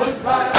शाम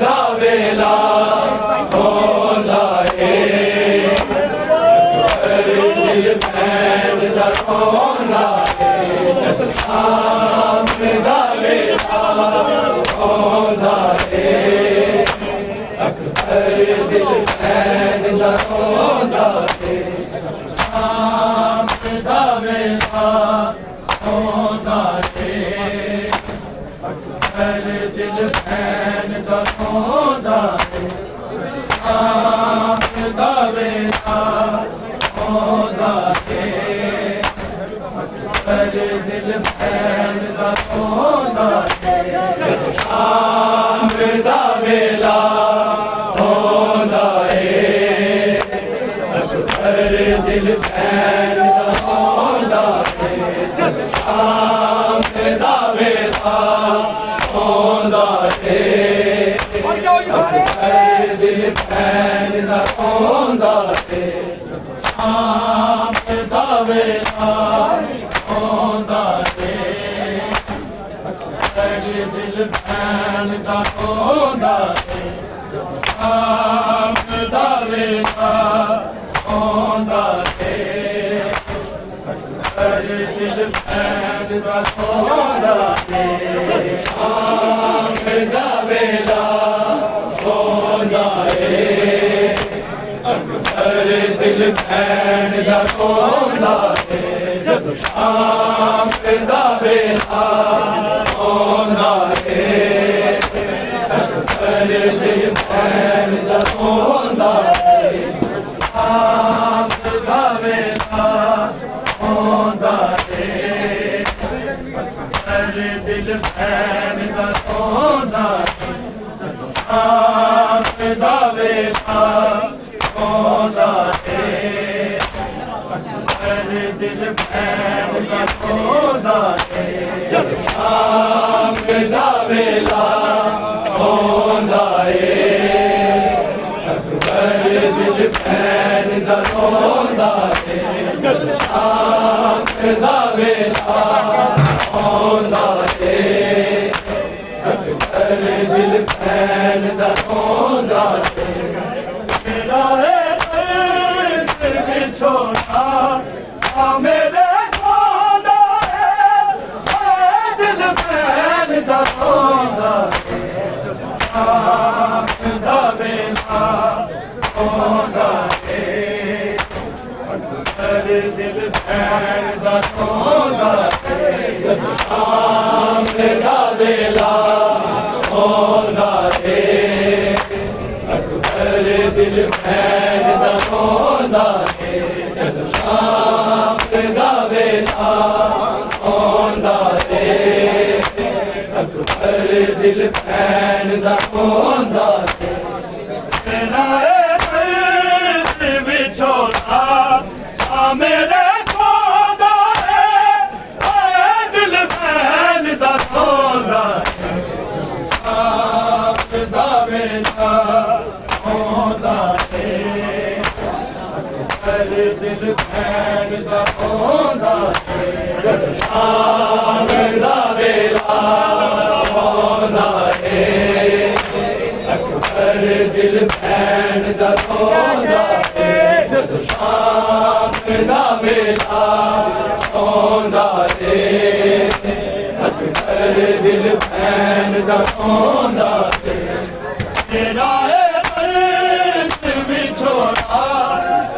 दा वेला ਰੋਂਦਾ ਏ ਜਦ ਸ਼ਾਮ ਦਾ ਵੇਲਾ ਰੋਂਦਾ ਏ ਅਕਬਰ ਦਿਲ ਭੈਣ ਦਾ ਰੋਂਦਾ ਏ ਸ਼ਾਮ ਦਾ ਵੇਲਾ ਰੋਂਦਾ ਏ ਅਕਬਰ ਦਿਲ ਭੈਣ ਦਾ ਰੋਂਦਾ ਏ ਸ਼ਾਮ ਦਾ ਵੇਲਾ ਰੋਂਦਾ ਏ ਅਕਬਰ ਦਿਲ ਭੈਣ ਦਾ ਰੋਂਦਾ ਏ ਜਦ ਸ਼ਾਮ ਦਾ ਵੇਲਾ ਰੋਂਦਾ ਏ ਅਕਬਰ ਦਿਲ ਭੈਣ ਦਾ ਰੋਂਦਾ ਏ ਜਦ ਸ਼ਾਮ ਦਾ ਵੇਲਾ ਰੋਂਦਾ ਏ ਅਕਬਰ ਦਿਲ ਭੈਣ ਦਾ ਰੋਂਦਾ ਏ ਸ਼ਾਮ ਦਾ ਵੇਲਾ ਰੋਂਦਾ ਏ ਅਕਬਰ ਦਿਲ ਭੈਣ ਦਾ ਰੋਂਦਾ ਏ ਸ਼ਾਮ ਦਾ ਵੇਲਾ ਰੋਂਦਾ ਏ ਅਕਬਰ ਦਿਲ ਭੈਣ ਦਾ ਰੋਂਦਾ ਏ ਸ਼ਾਮ ਦਾ ਵੇਲਾ ਰੋਂਦਾ ਏ ਅਕਬਰ ਦਿਲ ਭੈਣ ਦਾ ਰੋਂਦਾ ਏ ਜਦ ਸ਼ਾਮ ਦਾ ਵੇਲਾ ਰੋਂਦਾ ਏ ਅਕਬਰ ਦਿਲ ਭੈਣ ਦਾ ਰੋਂਦਾ ਏ ਸ਼ਾਮ ਦਾ ਵੇਲਾ ਰੋਂਦਾ ਏ ਅਕਬਰ ਦਿਲ ਭੈਣ ਦਾ ਰੋਂਦਾ ਏ ਸ਼ਾਮ ਦਾ ਵੇਲਾ ਰੋਂਦਾ ਏ ਅਕਬਰ ਦਿਲ ਭੈਣ ਦਾ ਰੋਂਦਾ ਏ ਜਦ ਸ਼ਾਮ ਦਾ ਵੇਲਾ ਰੋਂਦਾ ਏ ਅਕਬਰ ਦਿਲ ਭੈਣ ਦਾ ਰੋਂਦਾ ਏ ਜਦ ਸ਼ਾਮ ਦਾ ਵੇਲਾ ਰੋਂਦਾ ਏ ਅਕਬਰ ਦਿਲ ਭੈਣ ਦਾ ਰੋਂਦਾ ਏ ਮੇਰਾ ਛੋਟਾ ਸਾ ਮੇਰੇ ਰੋਂਦਾ ਏ ਦਿਲ ਭੈਣ ਦਾ ਰੋਂਦਾ ਏ ਜਦ ਸ਼ਾਮ ਦਾ ਵੇਲਾ ਰੋਂਦਾ ਏ ਅਕਬਰ ਦਿਲ ਭੈਣ ਦਾ ਰੋਂਦਾ ਏ ਜਦ ਸ਼ਾਮ ਦਾ ਵੇਲਾ ਰੋਂਦਾ ਏ ਅਕਬਰ ਦਿਲ ਭੈਣ ਦਾ ਰੋਂਦਾ ਏ ਜਦ ਸ਼ਾਮ ਦਾ ਵੇਲਾ ਰੋਂਦਾ ਏ ਅਕਬਰ ਦਿਲ ਭੈਣ ਦਾ ਰੋਂਦਾ ਏ ਤੇਰਾ ਵਿਛੋੜਾ ਸਾ ਮੇਰੇ ਰੋਂਦਾ ਏ ਦਿਲ ਭੈਣ ਦਾ ਰੋਂਦਾ ਏ ਸ਼ਾਮ ਦਾ ਵੇਲਾ ਰੋਂਦਾ ਏ ਅਕਬਰ ਦਿਲ ਭੈਣ ਦਾ ਰੋਂਦਾ ਏ ਜਦ ਸ਼ਾਮ ਦਾ ਵੇਲਾ ਰੋਂਦਾ ਏ ਅਕਬਰ ਦਿਲ ਭੈਣ ਦਾ ਰੋਂਦਾ ਏ ਜਦ ਸ਼ਾਮ ਦਾ ਵੇਲਾ ਰੋਂਦਾ ਏ ਅਕਬਰ ਦਿਲ ਭੈਣ ਦਾ ਰੋਂਦਾ ਏ ਤੇਰਾ ਵਿਛੋੜਾ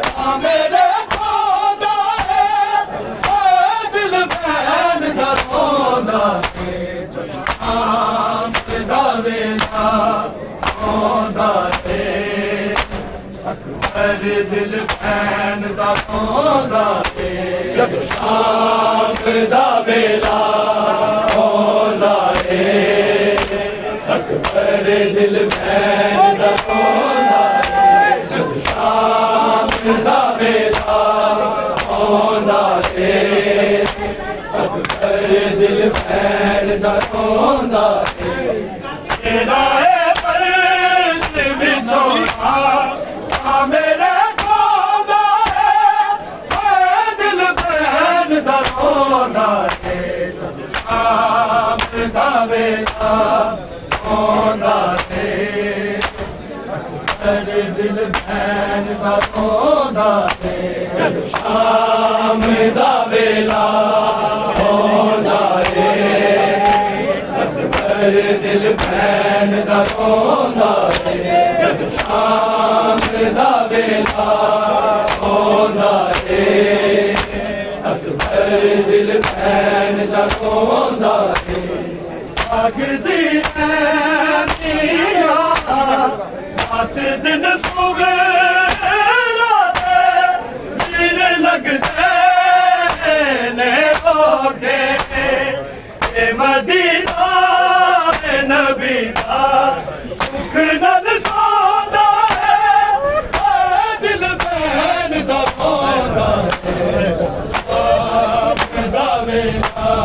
ਸਾ ਮੇਰੇ ਰੋਂਦਾ ਏ ਦਿਲ ਭੈਣ ਦਾ ਰੋਂਦਾ ਏ ਜਦ ਸ਼ਾਮ ਦਾ ਵੇਲਾ ਰੋਂਦਾ ਏ ਅਕਬਰ ਦਿਲ ਭੈਣ ਦਾ ਰੋਂਦਾ ਏ ਜਦ ਸ਼ਾਮ ਦਾ ਵੇਲਾ ਰੋਂਦਾ ਏ ਅਕਬਰ ਦਿਲ ਭੈਣ ਦਾ ਰੋਂਦਾ ਏ ਜਦ ਸ਼ਾਮ ਦਾ ਵੇਲਾ ਰੋਂਦਾ ਏ ਅਕਬਰ ਦਿਲ ਭੈਣ ਦਾ ਰੋਂਦਾ ਏ ਤੇਰਾ ਵਿਛੋੜਾ ਸਾ ਮੇਰੇ ਰੋਂਦਾ ਏ ਦਿਲ ਭੈਣ ਦਾ ਰੋਂਦਾ ਏ ਜਦ ਸ਼ਾਮ ਦਾ ਵੇਲਾ ਰੋਂਦਾ ਏ ਅਕਬਰ ਦਿਲ ਭੈਣ ਦਾ ਰੋਂਦਾ ਏ जद शाम दा वेला होंदा है अकबर दिल भैन दा रोंदा है जद शाम दा वेला होंदा है अकबर दिल भैन दा रोंदा है अगदी ऐनिया रात दिन सुगेला दिन लगते ने ओके मदीना नबी दा सुख नल सौदा है दिल भैन दा सौदा है दा वेला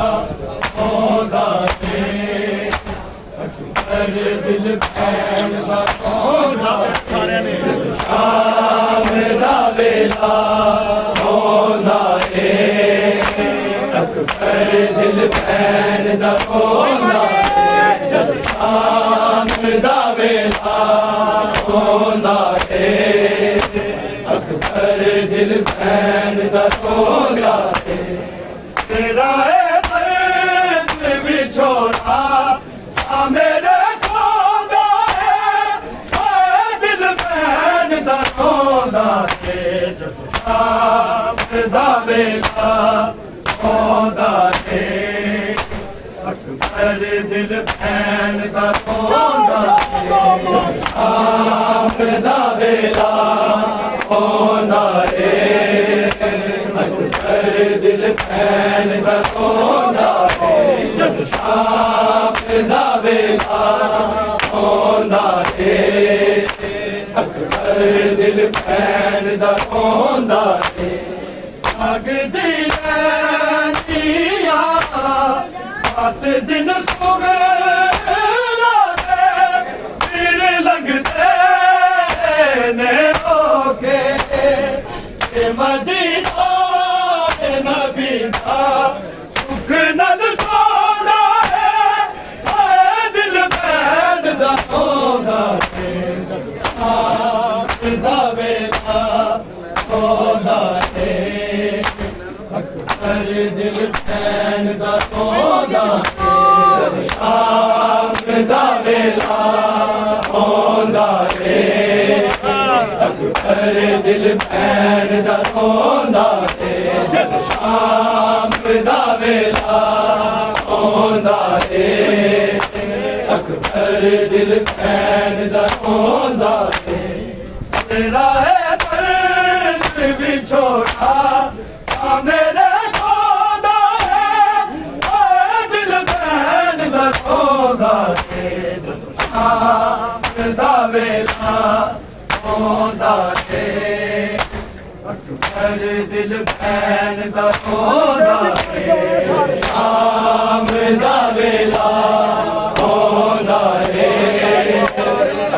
सौदा है अकबर दिल भैन दा सौदा शाम दा वेला सौदा है अकबर दिल भैन दा सौदा जद शाम दा वेला सौदा है अकबर दिल भैन दा सौदा है तेरा दर्द विछोड़ा सा मेरे खोदा है दिल भैन दा सौदा है जद शाम दा वेला सौदा है अकबर दिल भैन दा सौदा है शाम दा वेला सौदा है अकबर दिल भैन दा सौदा है जद शाम दा वेला सौदा है अकबर दिल भैन दा सौदा है अगदी ऐनिया रात दिन सुगेला दिन लगते ने ओके मदीना नबी दा सुख नल सौदा है दिल भैन दा सौदा है शाम दा वेला सौदा है अकबर दिल भैन दा सौदा है शाम दा वेला सौदा है अकबर दिल भैन दा सौदा है जद शाम दा वेला सौदा है अकबर दिल भैन दा सौदा है तेरा दर्द विछोड़ा सा मेरे खोदा है दिल भैन दा सौदा है जद शाम दा वेला सौदा है अकबर दिल भैन दा सौदा है शाम दा वेला सौदा है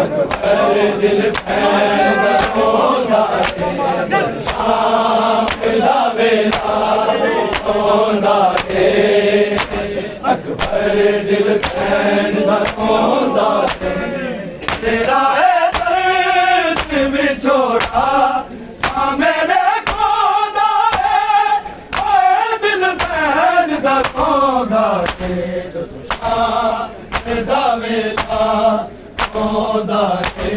अकबर दिल भैन दा सौदा है शाम दा वेला सौदा है अकबर दिल भैन दा सौदा है तेरा दर्द विछोड़ा सा मेरे खोदा है दिल भैन दा सौदा है जद शाम दा वेला सौदा है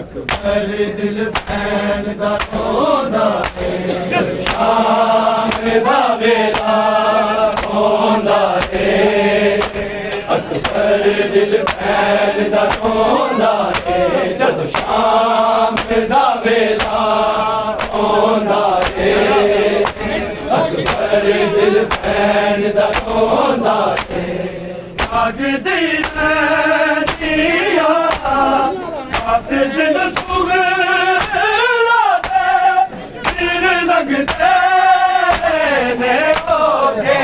अकबर दिल भैन दा सौदा है जद शाम दा वेला सौदा है अकबर दिल भैन दा सौदा है जद शाम दा वेला सौदा है अकबर दिल भैन दा सौदा है अगदी ऐनिया रात दिन सुगेला दिन लगते ने ओके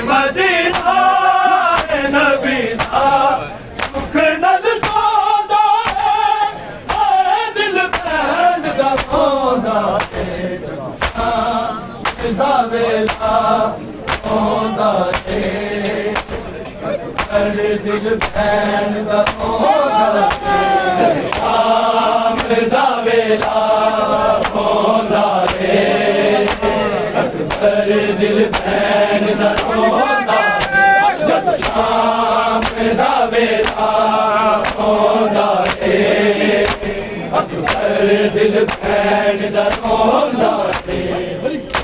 मदीना नबी दा सुख नल सौदा है दिल भैन दा सौदा है शाम दा वेला सौदा है अकबर दिल भैन दा सौदा है शाम दा वेला ਅਕਬਰ ਦਿਲ ਭੈਣ ਦਾ ਰੋਂਦਾ ਜਦ ਸ਼ਾਮ ਦਾ ਵੇਲਾ ਆਉਂਦਾ ਏ ਅਕਬਰ ਦਿਲ ਭੈਣ ਦਾ ਰੋਂਦਾ ਏ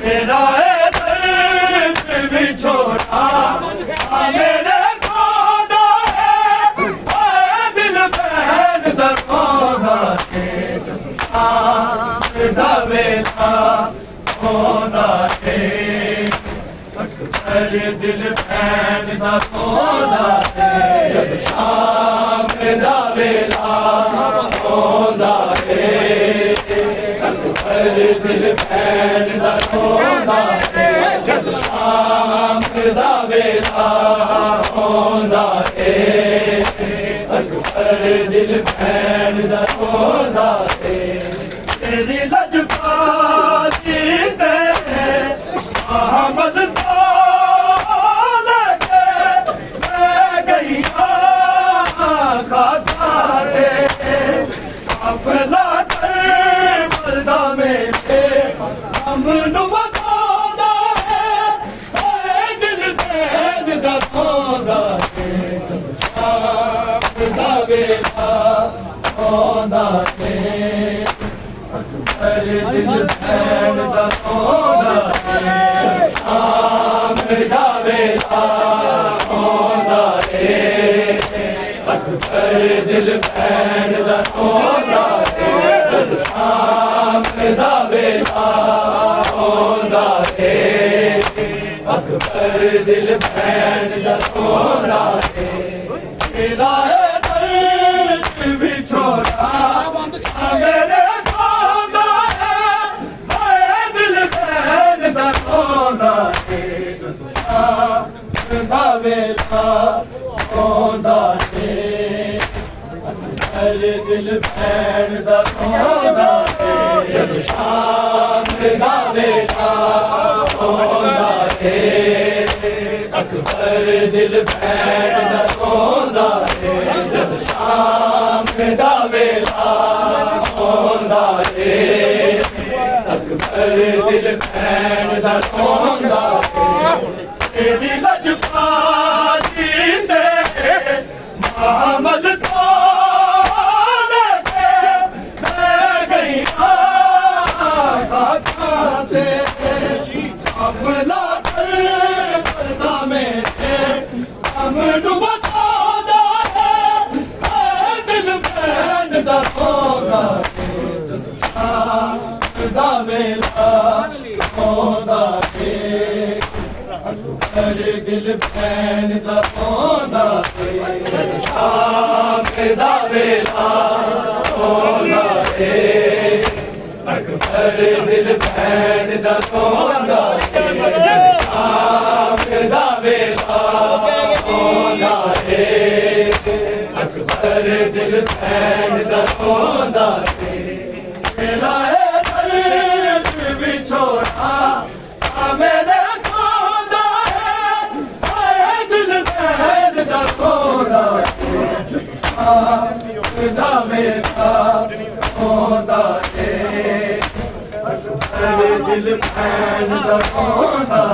ਮੇਰਾ ਏ ਦਰਦ ਵਿਛੋੜਾ ਆ ਮੇਰੇ ਖੋਦਾ ਏ ਓਏ ਦਿਲ ਭੈਣ ਦਾ ਰੋਂਦਾ ਏ ਜਦ ਸ਼ਾਮ ਦਾ ਵੇਲਾ ਆਉਂਦਾ ਏ ਅਕਬਰ ਦਿਲ ਭੈਣ ਦਾ ਰੋਂਦਾ ਏ ਜਦ ਸ਼ਾਮ ਦਾ ਵੇਲਾ ਆਉਂਦਾ ਏ ਅਕਬਰ ਦਿਲ ਭੈਣ ਦਾ ਰੋਂਦਾ ਏ ਜਦ ਸ਼ਾਮ ਦਾ ਵੇਲਾ ਆਉਂਦਾ ਏ ਅਕਬਰ ਦਿਲ ਭੈਣ ਦਾ ਰੋਂਦਾ ਏ ਤੇਰੀ ਲਜਪਾਤੀ ਤੇ ਅਹਮਦ ਤੋਂ ਲੈ ਕੇ ਮੈਂ ਗਈ ਖਾਤਾ ਰੇ ਅਫਲਾ ਤੇ ਬਲਦਾ ਮੇਰੇ ਹਮ ਨੂੰ ਵਤਾਉਂਦਾ ਹੈ ਓਏ ਦਿਲ ਭੈਣ ਦਾ ਸੌਂਦਾ ਏ ਜਦ ਸ਼ਾਮ ਦਾ ਵੇਲਾ ਆਉਂਦਾ ਏ ਅਕਬਰ ਦਿਲ ਭੈਣ ਦਾ ਸੌਂਦਾ ਏ ਸ਼ਾਮ ਦਾ ਵੇਲਾ ਆਉਂਦਾ ਏ ਅਕਬਰ ਦਿਲ ਭੈਣ ਦਾ ਸੌਂਦਾ ਏ ਜਦ ਸ਼ਾਮ ਦਾ ਵੇਲਾ ਆਉਂਦਾ ਏ ਅਕਬਰ ਦਿਲ ਭੈਣ ਦਾ ਸੌਂਦਾ ਏ ਤੇਰਾ ਏ ਦਰਦ ਵਿਛੋੜਾ ਆ ਮੇਰੇ ਖੋਦਾ ਏ ਓਏ ਦਿਲ ਭੈਣ ਦਾ ਰੋਂਦਾ ਏ ਜਦ ਸ਼ਾਮ ਦਾ ਵੇਲਾ ਆਉਂਦਾ ਏ ਅਕਬਰ ਦਿਲ ਭੈਣ ਦਾ ਰੋਂਦਾ ਏ ਜਦ ਸ਼ਾਮ ਦਾ ਵੇਲਾ ਆਉਂਦਾ ਏ ਅਕਬਰ ਦਿਲ ਭੈਣ ਦਾ ਰੋਂਦਾ ਏ ਜਦ ਸ਼ਾਮ ਦਾ ਵੇਲਾ ਆਉਂਦਾ ਏ ਅਕਬਰ ਦਿਲ ਭੈਣ ਦਾ ਰੋਂਦਾ ਏ ਤੇਰੀ ਲਜਪਾਤੀ ਤੇ ਮੁਹੰਮਦ ਤੋਂ ਲੈ ਕੇ ਮੈਂ ਗਈ ਖਾਤਾ ਤੇ ਅਫਲਾ ਤੇ ਬਲਦਾ ਮੇਰੇ ਹਮ ਨੂੰ ਵਤਾਉਂਦਾ ਹੈ ਓਏ ਦਿਲ ਭੈਣ ਦਾ ਸੌਂਦਾ ਏ ਜਦ ਸ਼ਾਮ ਦਾ ਵੇਲਾ ਆਉਂਦਾ ਏ ਅਕਬਰ ਦਿਲ ਭੈਣ ਦਾ ਸੌਂਦਾ ਏ ਜਦ ਸ਼ਾਮ ਦਾ ਵੇਲਾ ਆਉਂਦਾ ਏ ਅਕਬਰ ਦਿਲ ਭੈਣ ਦਾ ਸੌਂਦਾ ਏ ਜਦ ਸ਼ਾਮ ਦਾ ਵੇਲਾ ਆਉਂਦਾ ਏ ਅਕਬਰ ਦਿਲ ਭੈਣ ਦਾ ਸੌਂਦਾ ਏ ਮੇਰਾ ਏ ਦਰਦ ਵਿਛੋੜਾ ਆ ਮੇਰੇ ਖੋਦਾ ਏ ਓਏ ਦਿਲ ਭੈਣ ਦਾ ਸੌਂਦਾ ਏ ਜਦ ਸ਼ਾਮ ਦਾ ਵੇਲਾ ਆਉਂਦਾ ਏ ਅਕਬਰ ਦਿਲ ਭੈਣ ਦਾ ਸੌਂਦਾ